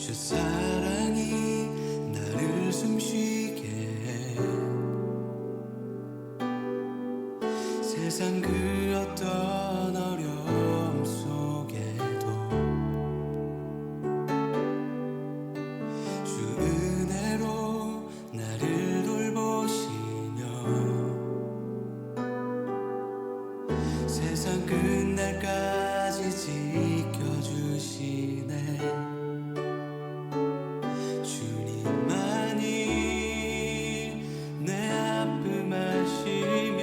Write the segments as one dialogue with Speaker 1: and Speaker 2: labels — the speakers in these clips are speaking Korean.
Speaker 1: 주 사랑이 나를 숨쉬게 해. 세상 그 어떤 어려움 속에도 주 은혜로 나를 돌보시며 세상 끝날까지 지켜주시네. 주님만이 내 아픔 아시며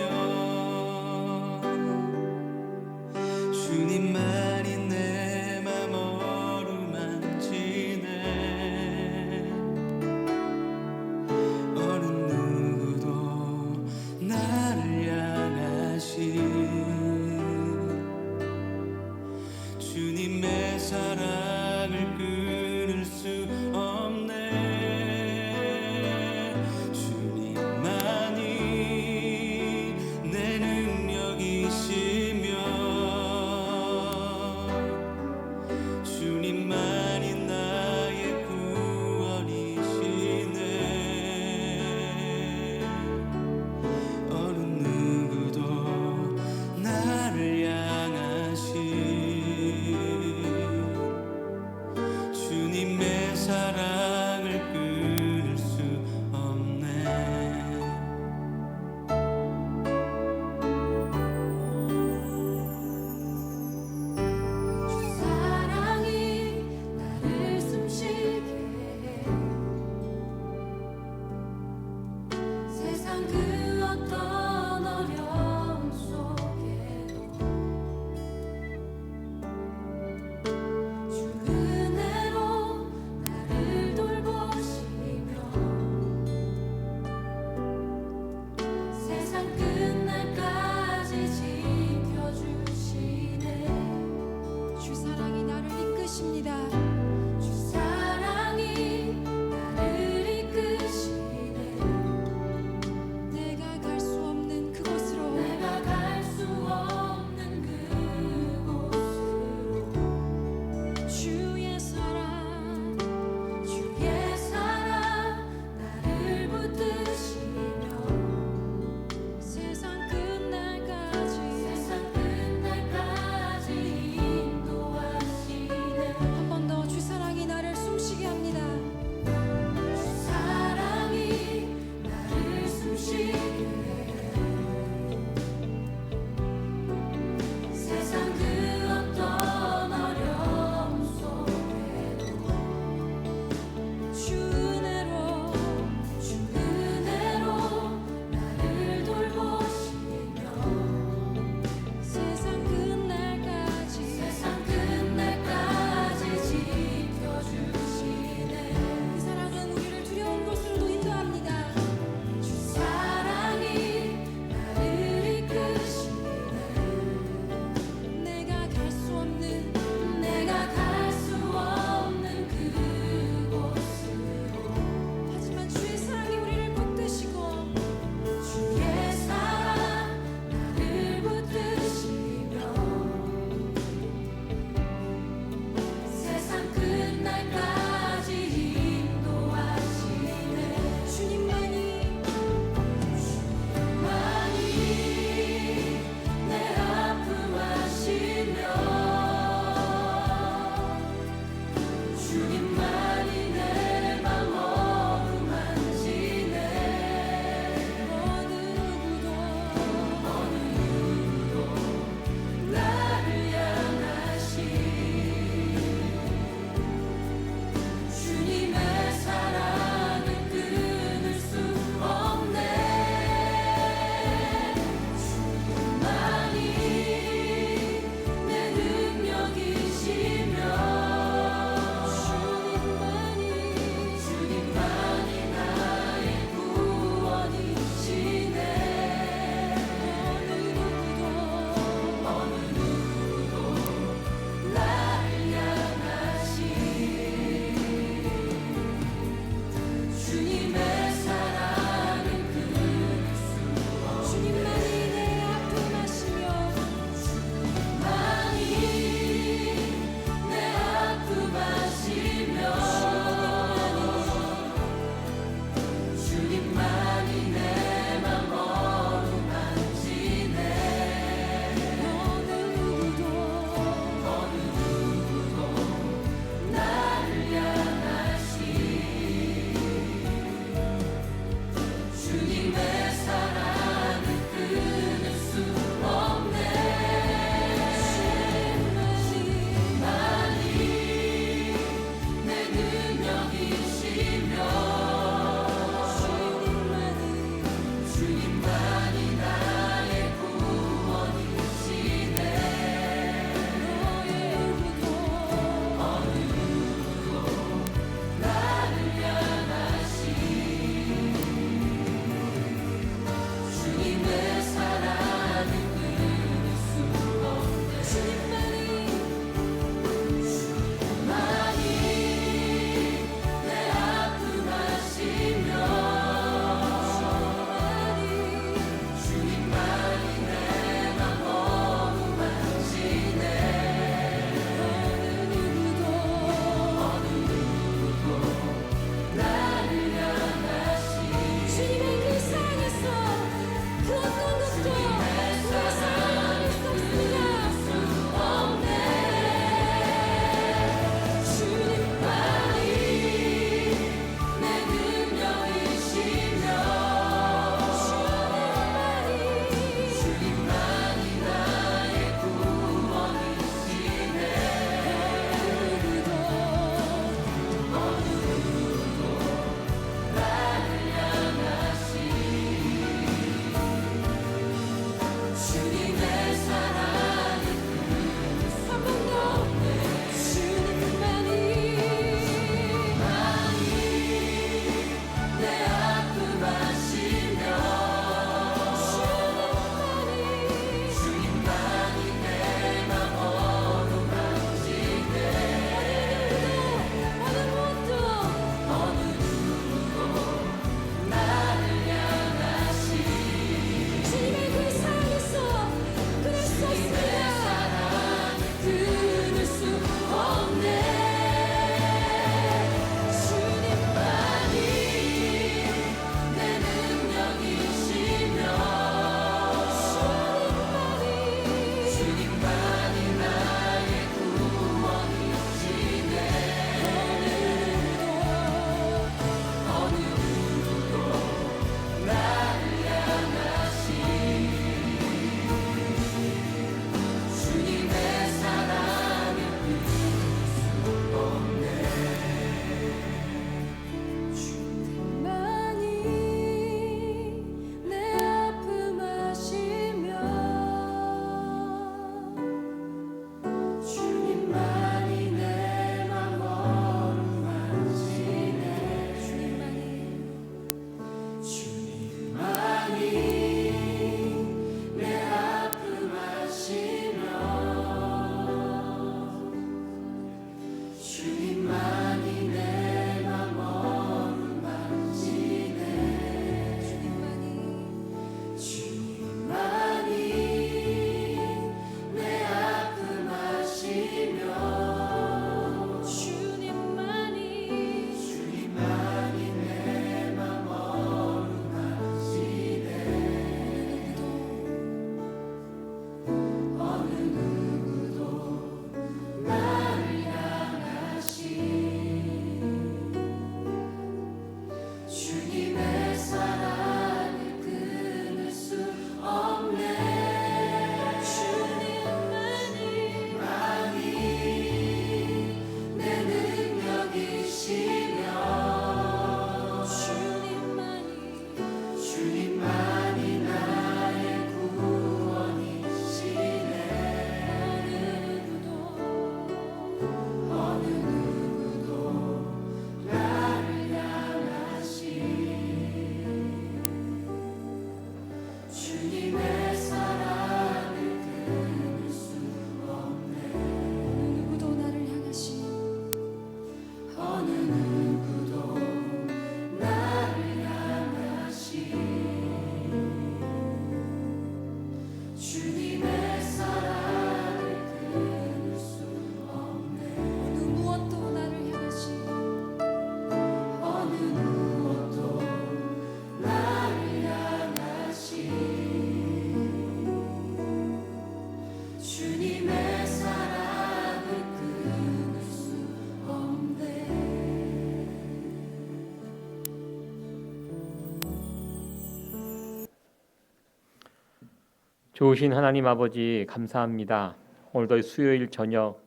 Speaker 2: 좋으신 하나님 아버지 감사합니다. 오늘도 수요일 저녁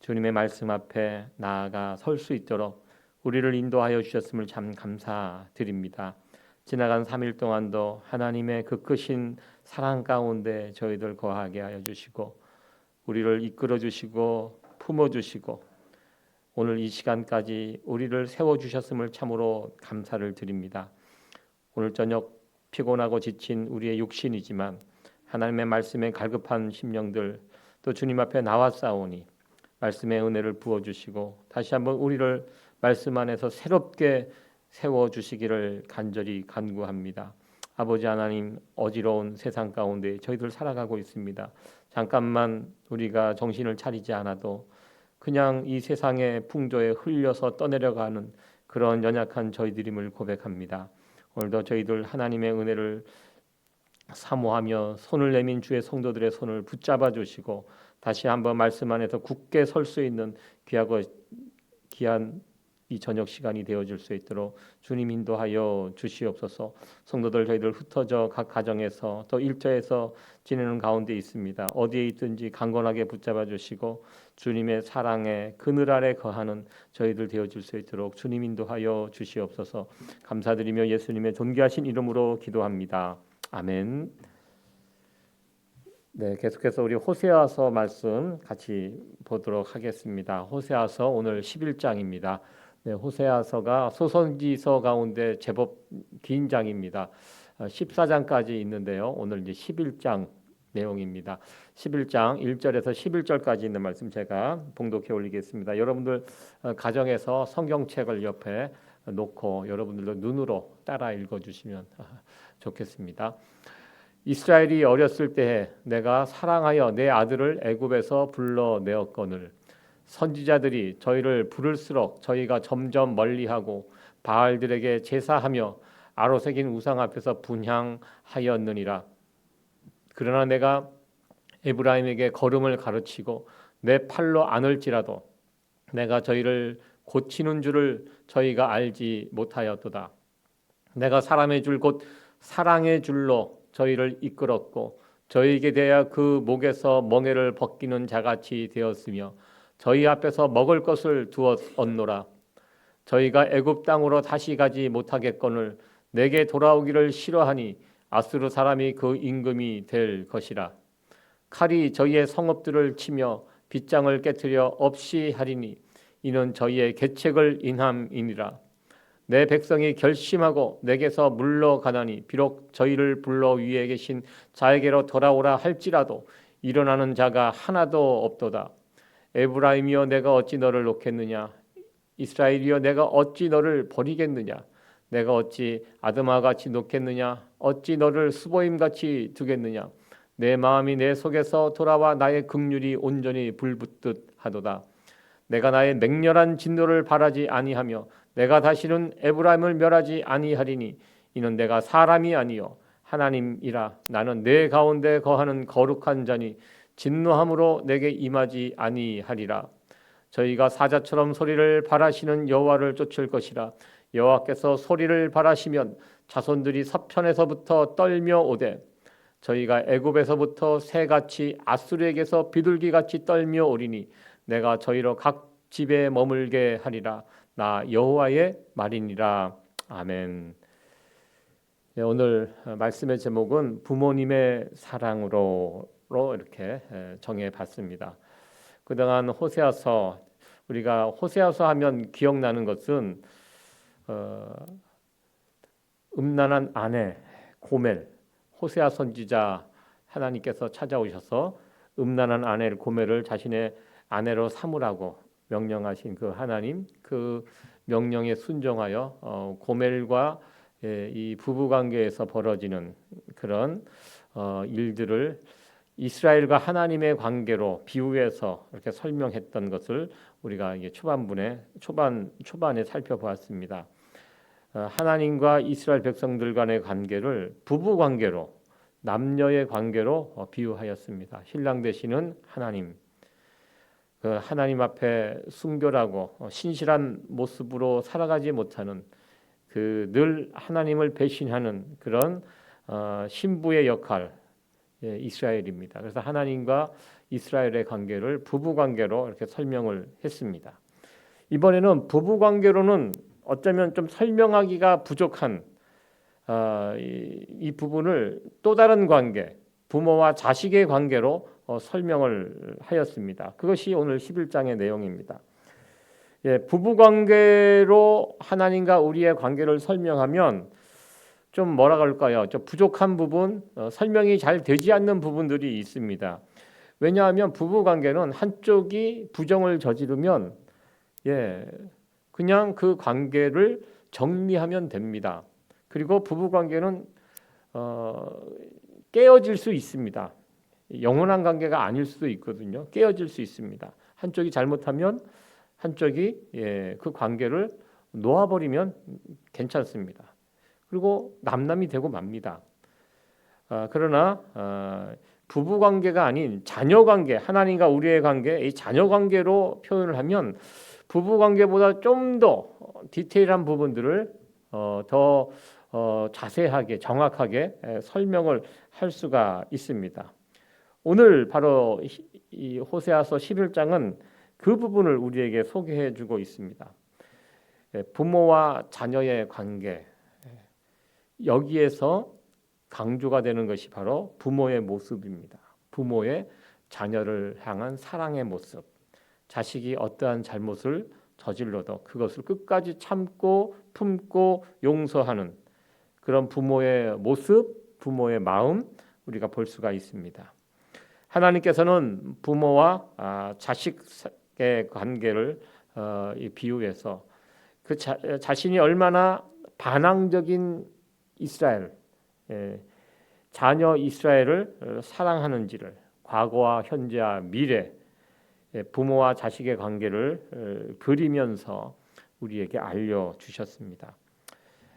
Speaker 2: 주님의 말씀 앞에 나아가 설 수 있도록 우리를 인도하여 주셨음을 참 감사드립니다. 지나간 3일 동안도 하나님의 그 크신 사랑 가운데 저희들 거하게 하여 주시고 우리를 이끌어 주시고 품어 주시고 오늘 이 시간까지 우리를 세워 주셨음을 참으로 감사를 드립니다. 오늘 저녁 피곤하고 지친 우리의 육신이지만 하나님의 말씀에 갈급한 심령들 또 주님 앞에 나왔사오니 말씀의 은혜를 부어주시고 다시 한번 우리를 말씀 안에서 새롭게 세워주시기를 간절히 간구합니다. 아버지 하나님, 어지러운 세상 가운데 저희들 살아가고 있습니다. 잠깐만 우리가 정신을 차리지 않아도 그냥 이 세상의 풍조에 흘려서 떠내려가는 그런 연약한 저희들임을 고백합니다. 오늘도 저희들 하나님의 은혜를 사모하며 손을 내민 주의 성도들의 손을 붙잡아 주시고 다시 한번 말씀 안에서 굳게 설 수 있는 귀하고 귀한 이 저녁 시간이 되어질 수 있도록 주님 인도하여 주시옵소서. 성도들 저희들 흩어져 각 가정에서 또 일터에서 지내는 가운데 있습니다. 어디에 있든지 강건하게 붙잡아 주시고 주님의 사랑의 그늘 아래 거하는 저희들 되어질 수 있도록 주님 인도하여 주시옵소서. 감사드리며 예수님의 존귀하신 이름으로 기도합니다. 아멘. 네, 계속해서 우리 호세아서 말씀 같이 보도록 하겠습니다. 호세아서 오늘 11장입니다. 네, 호세아서가 소선지서 가운데 제법 긴 장입니다. 14장까지 있는데요. 오늘 이제 11장 내용입니다. 11장 1절에서 11절까지 있는 말씀 제가 봉독해 올리겠습니다. 여러분들 가정에서 성경책을 옆에 놓고 여러분들도 눈으로 따라 읽어주시면 좋겠습니다. 이스라엘이 어렸을 때에 내가 사랑하여 내 아들을 애굽에서 불러내었거늘 선지자들이 저희를 부를수록 저희가 점점 멀리하고 바알들에게 제사하며 아로새긴 우상 앞에서 분향하였느니라. 그러나 내가 에브라임에게 걸음을 가르치고 내 팔로 안을지라도 내가 저희를 고치는 줄을 저희가 알지 못하였도다. 내가 사람의 줄 곧 사랑의 줄로 저희를 이끌었고 저희에게 대하여 그 목에서 멍에를 벗기는 자같이 되었으며 저희 앞에서 먹을 것을 두었노라. 저희가 애굽 땅으로 다시 가지 못하겠거늘 내게 돌아오기를 싫어하니 아수르 사람이 그 임금이 될 것이라. 칼이 저희의 성읍들을 치며 빗장을 깨뜨려 없이 하리니 이는 저희의 계책을 인함이니라. 내 백성이 결심하고 내게서 물러가나니 비록 저희를 불러 위에 계신 자에게로 돌아오라 할지라도 일어나는 자가 하나도 없도다. 에브라임이여 내가 어찌 너를 놓겠느냐? 이스라엘이여 내가 어찌 너를 버리겠느냐? 내가 어찌 아드마같이 놓겠느냐? 어찌 너를 스보임같이 두겠느냐? 내 마음이 내 속에서 돌아와 나의 긍휼이 온전히 불붙듯 하도다. 내가 나의 맹렬한 진노를 바라지 아니하며 내가 다시는 에브라임을 멸하지 아니하리니 이는 내가 사람이 아니요 하나님이라. 나는 내 가운데 거하는 거룩한 자니 진노함으로 내게 임하지 아니하리라. 저희가 사자처럼 소리를 발하시는 여호와를 쫓을 것이라. 여호와께서 소리를 발하시면 자손들이 서편에서부터 떨며 오되 저희가 애굽에서부터 새같이 아수르에게서 비둘기같이 떨며 오리니 내가 저희로 각 집에 머물게 하리라. 나 여호와의 말이니라. 아멘. 네, 오늘 말씀의 제목은 부모님의 사랑으로 이렇게 정해봤습니다. 그동안 호세아서, 우리가 호세아서 하면 기억나는 것은 음란한 아내 고멜, 호세아 선지자 하나님께서 찾아오셔서 음란한 아내 고멜을 자신의 아내로 삼으라고 명령하신 그 하나님, 그 명령에 순종하여 고멜과 이 부부 관계에서 벌어지는 그런 일들을 이스라엘과 하나님의 관계로 비유해서 이렇게 설명했던 것을 우리가 이게 초반에 살펴보았습니다. 하나님과 이스라엘 백성들 간의 관계를 부부 관계로, 남녀의 관계로 비유하였습니다. 신랑 되시는 하나님, 그 하나님 앞에 순결하고 신실한 모습으로 살아가지 못하는 그 늘 하나님을 배신하는 그런 신부의 역할, 이스라엘입니다. 그래서 하나님과 이스라엘의 관계를 부부 관계로 이렇게 설명을 했습니다. 이번에는 부부 관계로는 어쩌면 좀 설명하기가 부족한 이 부분을 또 다른 관계, 부모와 자식의 관계로 설명을 하였습니다. 그것이 오늘 11장의 내용입니다. 부부 관계로 하나님과 우리의 관계를 설명하면 좀 뭐라 그럴까요? 좀 부족한 부분, 설명이 잘 되지 않는 부분들이 있습니다. 왜냐하면 부부 관계는 한쪽이 부정을 저지르면 그냥 그 관계를 정리하면 됩니다. 그리고 부부 관계는 깨어질 수 있습니다. 영원한 관계가 아닐 수도 있거든요. 깨어질 수 있습니다. 한쪽이 잘못하면 한쪽이 그 관계를 놓아버리면 괜찮습니다. 그리고 남남이 되고 맙니다. 그러나 부부 관계가 아닌 자녀 관계, 하나님과 우리의 관계, 이 자녀 관계로 표현을 하면 부부 관계보다 좀 더 디테일한 부분들을 더 자세하게 정확하게 설명을 할 수가 있습니다. 오늘 바로 이 호세아서 11장은 그 부분을 우리에게 소개해 주고 있습니다. 부모와 자녀의 관계, 여기에서 강조가 되는 것이 바로 부모의 모습입니다. 부모의 자녀를 향한 사랑의 모습, 자식이 어떠한 잘못을 저질러도 그것을 끝까지 참고 품고 용서하는 그런 부모의 모습, 부모의 마음 우리가 볼 수가 있습니다. 하나님께서는 부모와 자식의 관계를 비유해서 그 자신이 얼마나 반항적인 이스라엘, 자녀 이스라엘을 사랑하는지를 과거와 현재와 미래, 부모와 자식의 관계를 그리면서 우리에게 알려주셨습니다.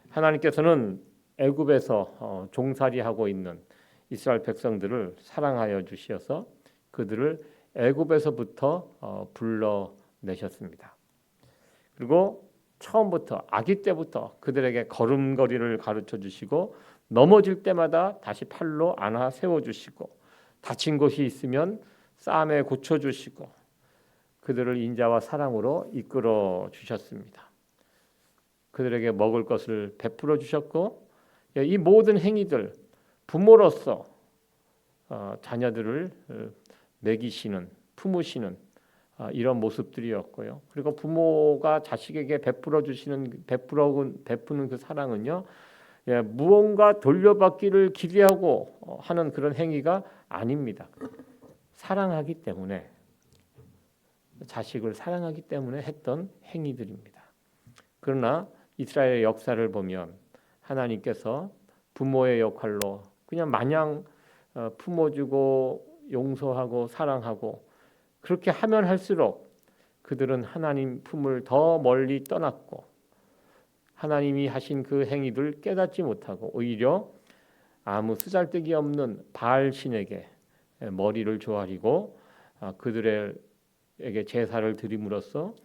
Speaker 2: 하나님께서는 애굽에서 종살이하고 있는 이스라엘 백성들을 사랑하여 주셔서 그들을 애굽에서부터 불러내셨습니다. 그리고 처음부터 아기 때부터 그들에게 걸음걸이를 가르쳐 주시고 넘어질 때마다 다시 팔로 안아 세워 주시고 다친 곳이 있으면 싸매 고쳐 주시고 그들을 인자와 사랑으로 이끌어 주셨습니다. 그들에게 먹을 것을 베풀어 주셨고 이 모든 행위들 부모로서 자녀들을 먹이시는 품으시는 이런 모습들이었고요. 그리고 부모가 자식에게 베푸는 그 사랑은요, 무언가 돌려받기를 기대하고 하는 그런 행위가 아닙니다. 사랑하기 때문에 자식을 사랑하기 때문에 했던 행위들입니다. 그러나 이스라엘의 역사를 보면 하나님께서 부모의 역할로 그냥 마냥 품어주고 용서하고 사랑하고 그렇게 하면 할수록 그들은 하나님 품을 더 멀리 떠났고 하나님이 하신 그 행위를 깨닫지 못하고 오히려 아무 쓰잘데기 없는 바알 신에게 머리를 조아리고 그들에게 제사를 드림으로써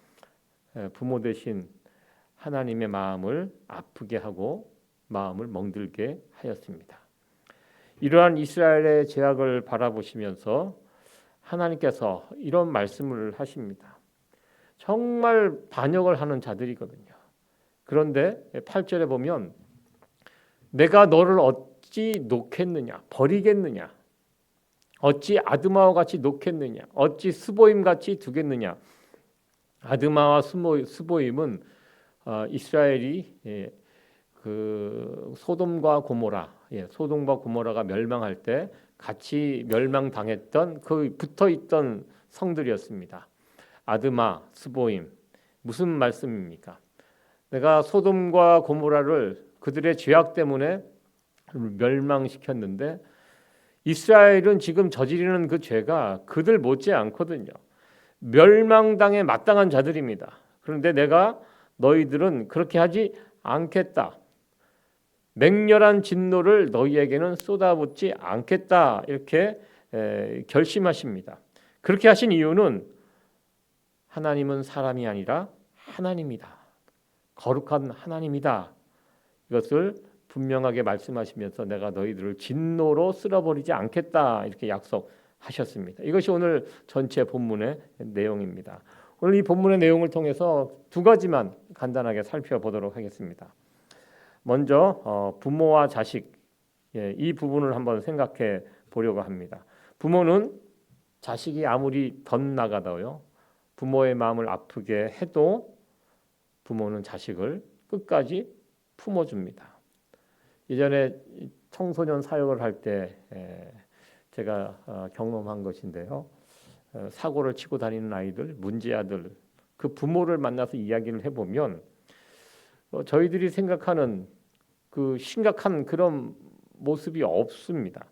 Speaker 2: 부모 되신 하나님의 마음을 아프게 하고 마음을 멍들게 하였습니다. 이러한 이스라엘의 죄악을 바라보시면서 하나님께서 이런 말씀을 하십니다. 정말 반역을 하는 자들이거든요. 그런데 8절에 보면 내가 너를 어찌 놓겠느냐 버리겠느냐 어찌 아드마와 같이 놓겠느냐 어찌 스보임 같이 두겠느냐. 아드마와 스보임은 이스라엘이 그 소돔과 고모라가 멸망할 때 같이 멸망당했던 그 붙어있던 성들이었습니다. 아드마, 스보임. 무슨 말씀입니까? 내가 소돔과 고모라를 그들의 죄악 때문에 멸망시켰는데 이스라엘은 지금 저지르는 그 죄가 그들 못지 않거든요. 멸망당에 마땅한 자들입니다. 그런데 내가 너희들은 그렇게 하지 않겠다. 맹렬한 진노를 너희에게는 쏟아붓지 않겠다. 이렇게 결심하십니다. 그렇게 하신 이유는 하나님은 사람이 아니라 하나님이다. 거룩한 하나님이다. 이것을 분명하게 말씀하시면서 내가 너희들을 진노로 쓸어버리지 않겠다. 이렇게 약속하셨습니다. 이것이 오늘 전체 본문의 내용입니다. 오늘 이 본문의 내용을 통해서 두 가지만 간단하게 살펴보도록 하겠습니다. 먼저 부모와 자식, 이 부분을 한번 생각해 보려고 합니다. 부모는 자식이 아무리 덧나가도요, 부모의 마음을 아프게 해도 부모는 자식을 끝까지 품어줍니다. 예전에 청소년 사역을 할 때 제가 경험한 것인데요. 사고를 치고 다니는 아이들, 문제아들, 그 부모를 만나서 이야기를 해보면 저희들이 생각하는 그 심각한 그런 모습이 없습니다.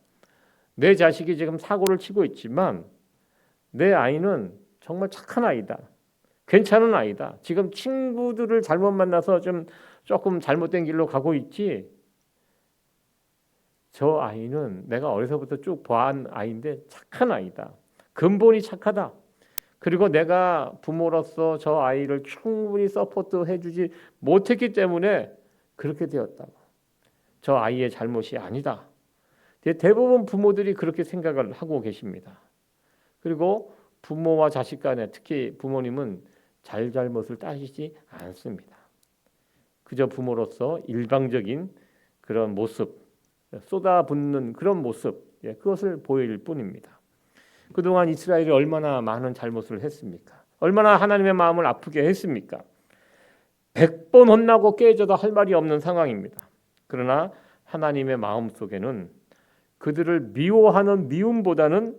Speaker 2: 내 자식이 지금 사고를 치고 있지만 내 아이는 정말 착한 아이다. 괜찮은 아이다. 지금 친구들을 잘못 만나서 조금 잘못된 길로 가고 있지. 저 아이는 내가 어려서부터 쭉 봐온 아이인데 착한 아이다. 근본이 착하다. 그리고 내가 부모로서 저 아이를 충분히 서포트해주지 못했기 때문에 그렇게 되었다고. 저 아이의 잘못이 아니다. 대부분 부모들이 그렇게 생각을 하고 계십니다. 그리고 부모와 자식 간에 특히 부모님은 잘못을 따지지 않습니다. 그저 부모로서 일방적인 그런 모습, 쏟아붓는 그런 모습, 그것을 보일 뿐입니다. 그동안 이스라엘이 얼마나 많은 잘못을 했습니까? 얼마나 하나님의 마음을 아프게 했습니까? 100번 혼나고 깨져도 할 말이 없는 상황입니다. 그러나 하나님의 마음 속에는 그들을 미워하는 미움보다는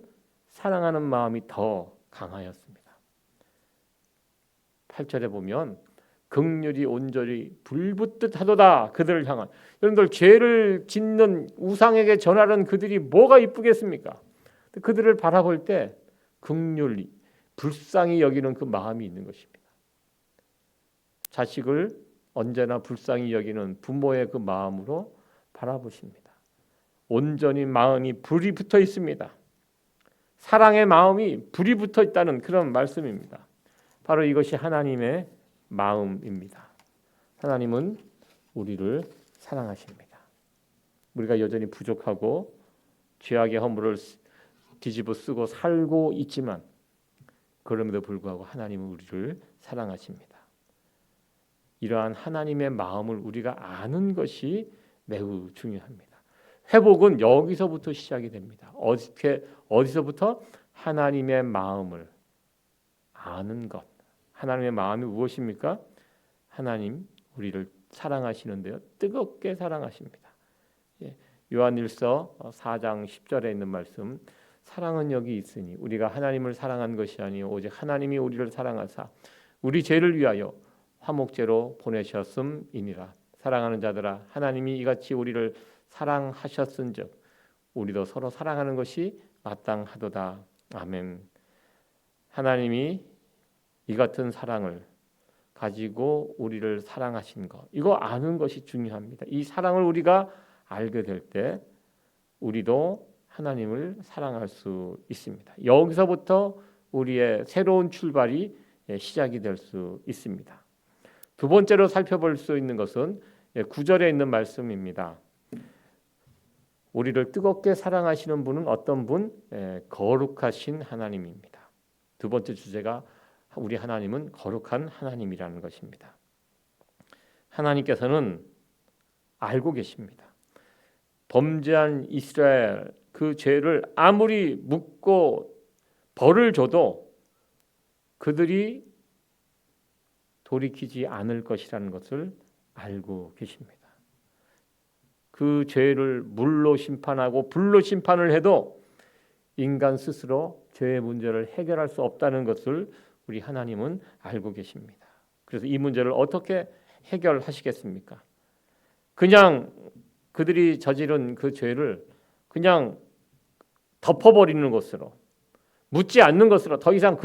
Speaker 2: 사랑하는 마음이 더 강하였습니다. 8절에 보면 긍휼이 온전히 불붙듯 하도다. 그들을 향한. 여러분들 죄를 짓는 우상에게 전하는 그들이 뭐가 이쁘겠습니까? 그들을 바라볼 때 긍휼히 불쌍히 여기는 그 마음이 있는 것입니다. 자식을 언제나 불쌍히 여기는 부모의 그 마음으로 바라보십니다. 온전히 마음이 불이 붙어 있습니다. 사랑의 마음이 불이 붙어 있다는 그런 말씀입니다. 바로 이것이 하나님의 마음입니다. 하나님은 우리를 사랑하십니다. 우리가 여전히 부족하고 죄악의 허물을 뒤집어 쓰고 살고 있지만 그럼에도 불구하고 하나님은 우리를 사랑하십니다. 이러한 하나님의 마음을 우리가 아는 것이 매우 중요합니다. 회복은 여기서부터 시작이 됩니다. 어디서부터? 하나님의 마음을 아는 것. 하나님의 마음이 무엇입니까? 하나님 우리를 사랑하시는데요. 뜨겁게 사랑하십니다. 요한일서 4장 10절에 있는 말씀, 사랑은 여기 있으니 우리가 하나님을 사랑한 것이 아니요 오직 하나님이 우리를 사랑하사 우리 죄를 위하여 화목제로 보내셨음이니라. 사랑하는 자들아, 하나님이 이같이 우리를 사랑하셨은즉 우리도 서로 사랑하는 것이 마땅하도다. 아멘. 하나님이 이 같은 사랑을 가지고 우리를 사랑하신 것, 이거 아는 것이 중요합니다. 이 사랑을 우리가 알게 될 때 우리도 하나님을 사랑할 수 있습니다. 여기서부터 우리의 새로운 출발이 시작이 될 수 있습니다. 두 번째로 살펴볼 수 있는 것은 9절에 있는 말씀입니다. 우리를 뜨겁게 사랑하시는 분은 어떤 분? 거룩하신 하나님입니다. 두 번째 주제가 우리 하나님은 거룩한 하나님이라는 것입니다. 하나님께서는 알고 계십니다. 범죄한 이스라엘 그 죄를 아무리 묻고 벌을 줘도 그들이 돌이키지 않을 것이라는 것을 알고 계십니다. 그 죄를 물로 심판하고 불로 심판을 해도 인간 스스로 죄의 문제를 해결할 수 없다는 것을 우리 하나님은 알고 계십니다. 그래서 이 문제를 어떻게 해결하시겠습니까? 그냥 그들이 저지른 그 죄를 그냥 덮어버리는 것으로, 묻지 않는 것으로, 더 이상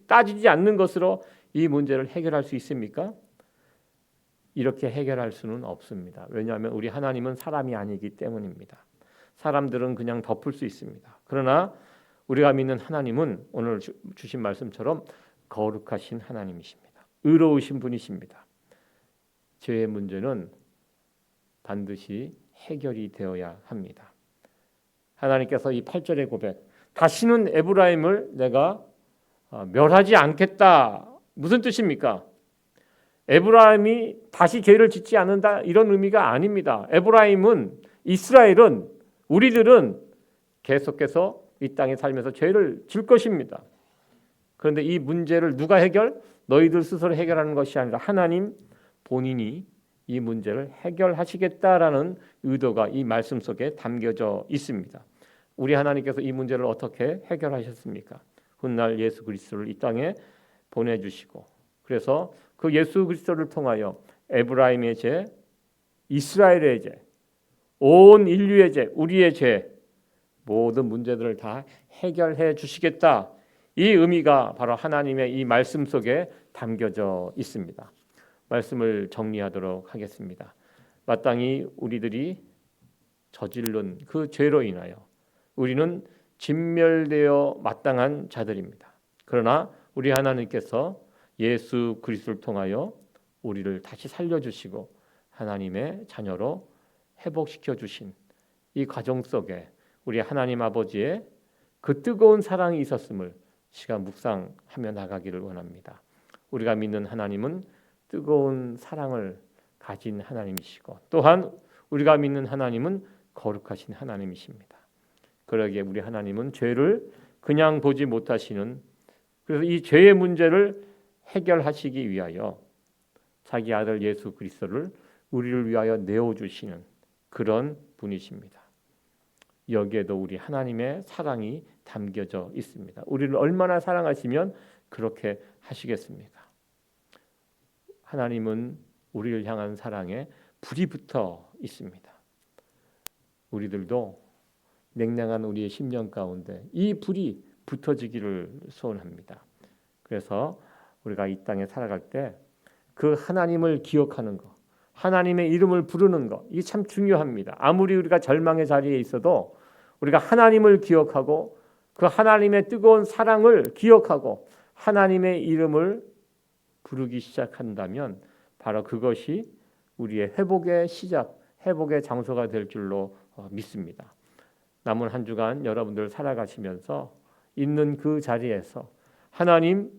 Speaker 2: 따지지 않는 것으로 이 문제를 해결할 수 있습니까? 이렇게 해결할 수는 없습니다. 왜냐하면 우리 하나님은 사람이 아니기 때문입니다. 사람들은 그냥 덮을 수 있습니다. 그러나 우리가 믿는 하나님은 오늘 주신 말씀처럼 거룩하신 하나님이십니다. 의로우신 분이십니다. 죄의 문제는 반드시 해결이 되어야 합니다. 하나님께서 이 8절의 고백, 다시는 에브라임을 내가 멸하지 않겠다. 무슨 뜻입니까? 에브라임이 다시 죄를 짓지 않는다 이런 의미가 아닙니다. 에브라임은, 이스라엘은, 우리들은 계속해서 이 땅에 살면서 죄를 질 것입니다. 그런데 이 문제를 누가 해결? 너희들 스스로 해결하는 것이 아니라 하나님 본인이 이 문제를 해결하시겠다라는 의도가 이 말씀 속에 담겨져 있습니다. 우리 하나님께서 이 문제를 어떻게 해결하셨습니까? 훗날 예수 그리스도를 이 땅에 보내주시고, 그래서 그 예수 그리스도를 통하여 에브라임의 죄, 이스라엘의 죄, 온 인류의 죄, 우리의 죄, 모든 문제들을 다 해결해 주시겠다. 이 의미가 바로 하나님의 이 말씀 속에 담겨져 있습니다. 말씀을 정리하도록 하겠습니다. 마땅히 우리들이 저지른 그 죄로 인하여 우리는 진멸되어 마땅한 자들입니다. 그러나 우리 하나님께서 예수 그리스도를 통하여 우리를 다시 살려주시고 하나님의 자녀로 회복시켜 주신 이 과정 속에 우리 하나님 아버지의 그 뜨거운 사랑이 있었음을 시간 묵상하며 나가기를 원합니다. 우리가 믿는 하나님은 뜨거운 사랑을 가진 하나님이시고, 또한 우리가 믿는 하나님은 거룩하신 하나님이십니다. 그러기에 우리 하나님은 죄를 그냥 보지 못하시는, 그래서 이 죄의 문제를 해결하시기 위하여 자기 아들 예수 그리스도를 우리를 위하여 내어주시는 그런 분이십니다. 여기에도 우리 하나님의 사랑이 담겨져 있습니다. 우리를 얼마나 사랑하시면 그렇게 하시겠습니까? 하나님은 우리를 향한 사랑에 불이 붙어 있습니다. 우리들도 냉랭한 우리의 심령 가운데 이 불이 붙어지기를 소원합니다. 그래서 우리가 이 땅에 살아갈 때 그 하나님을 기억하는 것, 하나님의 이름을 부르는 것, 이게 참 중요합니다. 아무리 우리가 절망의 자리에 있어도 우리가 하나님을 기억하고 그 하나님의 뜨거운 사랑을 기억하고 하나님의 이름을 부르기 시작한다면 바로 그것이 우리의 회복의 시작, 회복의 장소가 될 줄로 믿습니다. 남은 한 주간 여러분들 살아가시면서 있는 그 자리에서 하나님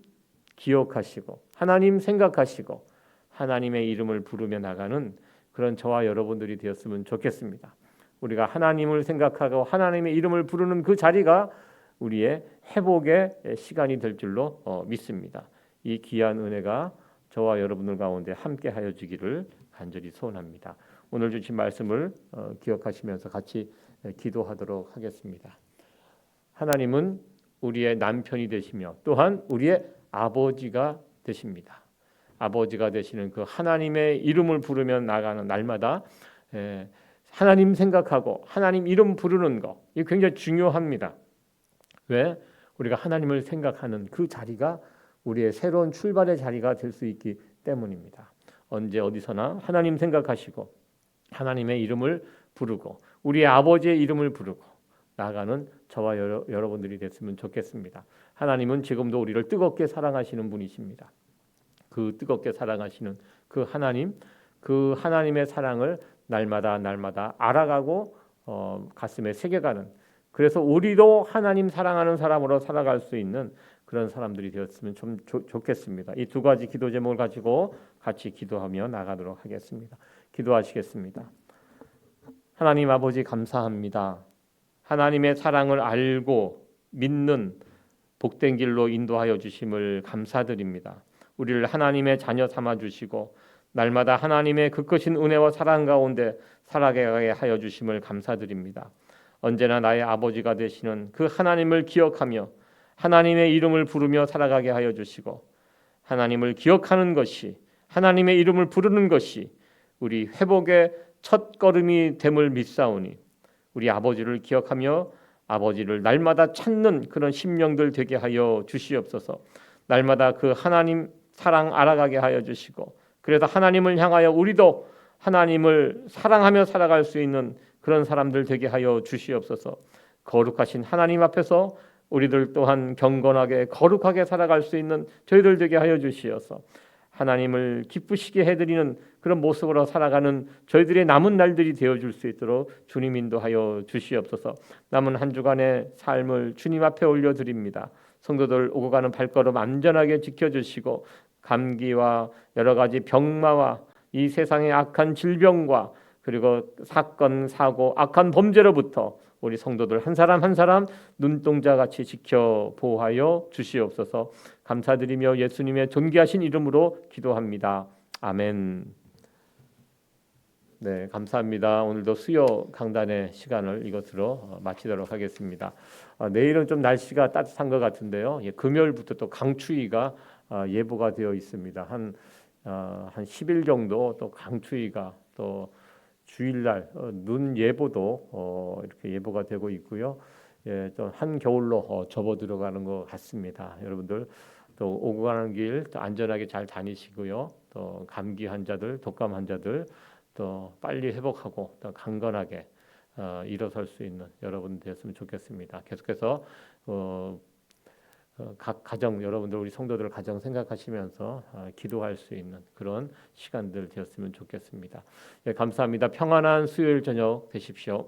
Speaker 2: 기억하시고 하나님 생각하시고 하나님의 이름을 부르며 나가는 그런 저와 여러분들이 되었으면 좋겠습니다. 우리가 하나님을 생각하고 하나님의 이름을 부르는 그 자리가 우리의 회복의 시간이 될 줄로 믿습니다. 이 귀한 은혜가 저와 여러분들 가운데 함께하여 주기를 간절히 소원합니다. 오늘 주신 말씀을 기억하시면서 같이 기도하도록 하겠습니다. 하나님은 우리의 남편이 되시며 또한 우리의 아버지가 되십니다. 아버지가 되시는 그 하나님의 이름을 부르며 나가는 날마다 하나님 생각하고 하나님 이름 부르는 거, 이게 굉장히 중요합니다. 왜? 우리가 하나님을 생각하는 그 자리가 우리의 새로운 출발의 자리가 될 수 있기 때문입니다. 언제 어디서나 하나님 생각하시고 하나님의 이름을 부르고 우리의 아버지의 이름을 부르고 나가는 저와 여러분들이 됐으면 좋겠습니다. 하나님은 지금도 우리를 뜨겁게 사랑하시는 분이십니다. 그 뜨겁게 사랑하시는 그 하나님의 사랑을 날마다 알아가고 가슴에 새겨가는, 그래서 우리도 하나님 사랑하는 사람으로 살아갈 수 있는 그런 사람들이 되었으면 좀 좋겠습니다. 이 두 가지 기도 제목을 가지고 같이 기도하며 나가도록 하겠습니다. 기도하시겠습니다. 하나님 아버지 감사합니다. 하나님의 사랑을 알고 믿는 복된 길로 인도하여 주심을 감사드립니다. 우리를 하나님의 자녀 삼아 주시고 날마다 하나님의 그 크신 은혜와 사랑 가운데 살아가게 하여 주심을 감사드립니다. 언제나 나의 아버지가 되시는 그 하나님을 기억하며 하나님의 이름을 부르며 살아가게 하여 주시고 하나님을 기억하는 것이 하나님의 이름을 부르는 것이 우리 회복의 첫 걸음이 됨을 믿사오니 우리 아버지를 기억하며 아버지를 날마다 찾는 그런 심령들 되게 하여 주시옵소서. 날마다 그 하나님 사랑 알아가게 하여 주시고 그래서 하나님을 향하여 우리도 하나님을 사랑하며 살아갈 수 있는 그런 사람들 되게 하여 주시옵소서. 거룩하신 하나님 앞에서 우리들 또한 경건하게 거룩하게 살아갈 수 있는 저희들 되게 하여 주시어서 하나님을 기쁘시게 해드리는 그런 모습으로 살아가는 저희들의 남은 날들이 되어줄 수 있도록 주님 인도하여 주시옵소서. 남은 한 주간의 삶을 주님 앞에 올려드립니다. 성도들 오고 가는 발걸음 안전하게 지켜주시고 감기와 여러 가지 병마와 이 세상의 악한 질병과 그리고 사건, 사고, 악한 범죄로부터 우리 성도들 한 사람 한 사람 눈동자같이 지켜 보호하여 주시옵소서. 감사드리며 예수님의 존귀하신 이름으로 기도합니다. 아멘. 네, 감사합니다. 오늘도 수요 강단의 시간을 이것으로 마치도록 하겠습니다. 내일은 좀 날씨가 따뜻한 것 같은데요. 금요일부터 또 강추위가 예보가 되어 있습니다. 한 10일 정도 또 강추위가 또 주일날 눈 예보도 이렇게 예보가 되고 있고요. 예, 좀 한겨울로 접어 들어가는 것 같습니다. 여러분들 또 오고 가는 길 또 안전하게 잘 다니시고요. 또 감기 환자들, 독감 환자들 또 빨리 회복하고 또 강건하게 일어설 수 있는 여러분 되었으면 좋겠습니다. 계속해서 각 가정 여러분들 우리 성도들 가정 생각하시면서 기도할 수 있는 그런 시간들 되었으면 좋겠습니다. 예, 감사합니다. 평안한 수요일 저녁 되십시오.